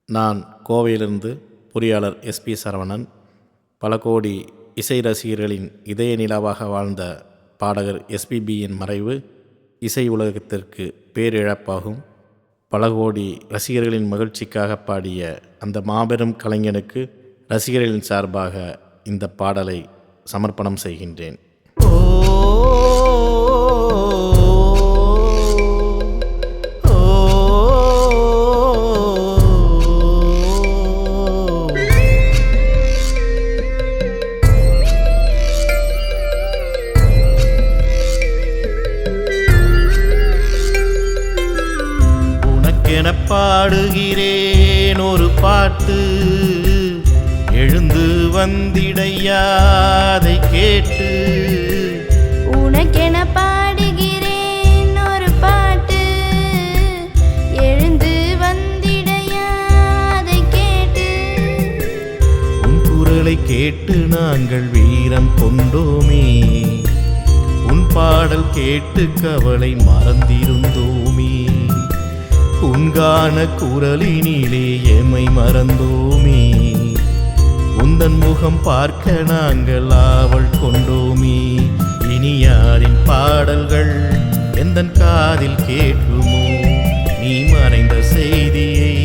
நான் கோவையிலிருந்து பொறியாளர் எஸ்பி சரவணன். பல கோடி இசை ரசிகர்களின் இதய நிலாவாக வாழ்ந்த பாடகர் எஸ்பிபியின் மறைவு இசை உலகத்திற்கு பேரிழப்பாகும். பல கோடி ரசிகர்களின் மகிழ்ச்சிக்காக பாடிய அந்த மாபெரும் கலைஞனுக்கு ரசிகர்களின் சார்பாக இந்த பாடலை சமர்ப்பணம் செய்கின்றேன். என பாடுகிறேன் ஒரு பாட்டு, எழுந்து வந்திடையாதை கேட்டு. உனக்கென பாடுகிறேன் ஒரு பாட்டு, எழுந்து வந்திடையாதை கேட்டு. உன் குரலை கேட்டு நாங்கள் வீரம் கொண்டோமே, உன் பாடல் கேட்டு கவலை மறந்திருந்தோமே. உன்கான குரலினிலே எமை மறந்தோமே, உந்தன் முகம் பார்க்க நாங்கள் ஆவல் கொண்டோமே. இனி யாரின் பாடல்கள் எந்தன் காதில் கேட்குமோ, நீ மறைந்த செய்தியை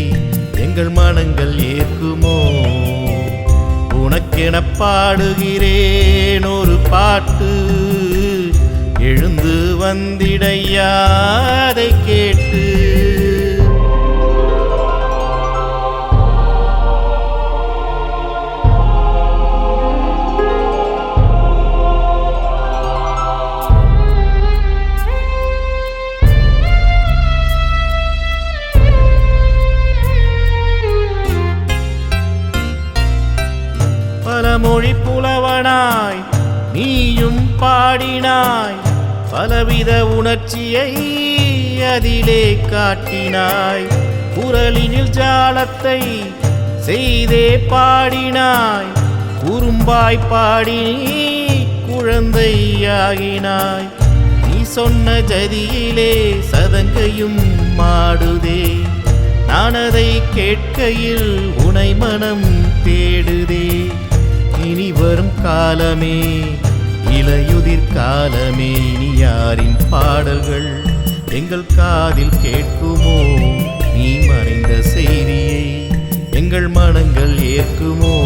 எங்கள் மனங்கள் ஏற்குமோ. உனக்கென பாடுகிறேன் ஒரு பாட்டு, எழுந்து வந்திடையாதை கேட்டு. பல மொழி புலவனாய் நீயும் பாடினாய், பலவித உணர்ச்சியை அதிலே காட்டினாய். குரலினில் ஜாலத்தை செய்தே பாடினாய், குறும்பாய் பாடி குழந்தையாகினாய். நீ சொன்ன ஜதியிலே சதங்கையும் மாடுதே, நான் அதை கேட்கையில் உனை மனம் தேடுதே. இனி வரும் காலமே இலையுதிர் காலமே, இனி யாரின் பாடல்கள் எங்கள் காதில் கேட்குமோ, நீ மறைந்த செய்தியை எங்கள் மனங்கள் ஏற்குமோ.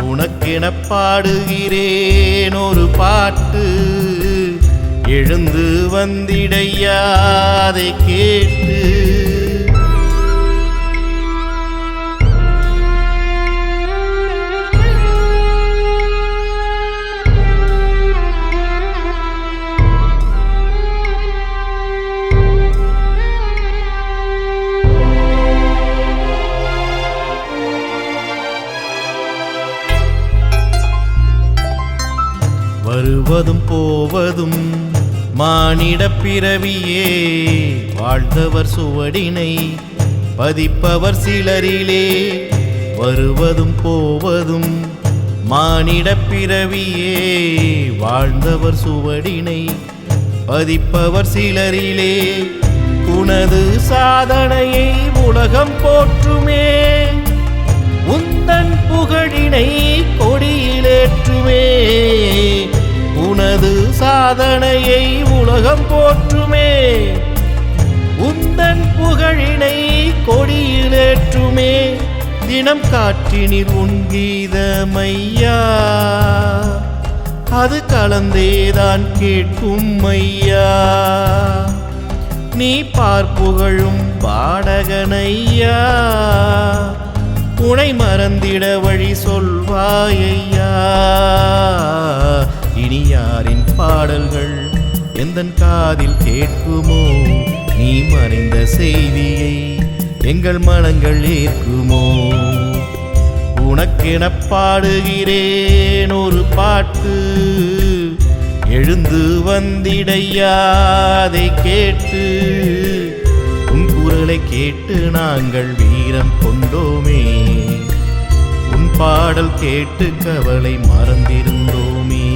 உனக்கென பாடுகிறேன் ஒரு பாட்டு, எழுந்து வந்திடையாதை கேட்டு. வருவதும் போவதும் மானிட பிறவியே, வாழ்ந்தவர் சுவடினை பதிப்பவர் சிலரிலே. வருவதும் போவதும் மானிட பிறவியே, வாழ்ந்தவர் சுவடினை பதிப்பவர் சிலரிலே. உனது சாதனையை உலகம் போற்றுமே, உந்தன் புகழினை கொடியிலேற்றுமே. உனது சாதனையை உலகம் போற்றுமே, உந்தன் புகழினை கொடியிலேற்றுமே. தினம் காற்றினில் உன் கீதமையா, அது கலந்தேதான் கேட்கும் ஐயா. நீ பார்ப்புகழும் பாடகனையா, உனை மறந்திட வழி சொல்வாயையா. இனி யாரின் பாடல்கள் எந்தன் காதில் கேட்குமோ, நீ மறைந்த செய்தியை எங்கள் மனங்கள் ஏற்குமோ. உனக்கென பாடுகிறேன் ஒரு பாட்டு, எழுந்து வந்திடையாதை கேட்டு. உன் குரலை கேட்டு நாங்கள் வீரம் கொண்டோமே, உன் பாடல் கேட்டு கவலை மறந்திருந்தோமே.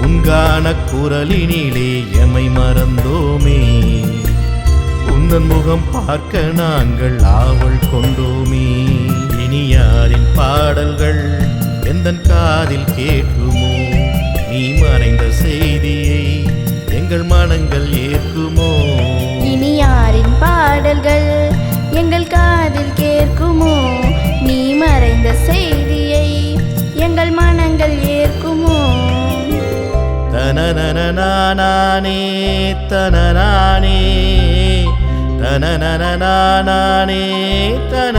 உன்கான குரலினிலே எமை மறந்தோமே, உன் உந்தன் முகம் பார்க்க நாங்கள் ஆவல் கொண்டோமே. இனி யாரின் பாடல்கள் எந்தன் காதில் கேட்குமோ? நீ மறைந்த செய்தியை எங்கள் மனங்கள் ஏற்குமோ? இனி யாரின் பாடல்கள் எங்கள் காதில் கேட்குமோ? நீ மறைந்த செய்தியை எங்கள் மனங்கள் ஏற்குமோ? தனனனனானே தனனானே தனனனனானே தன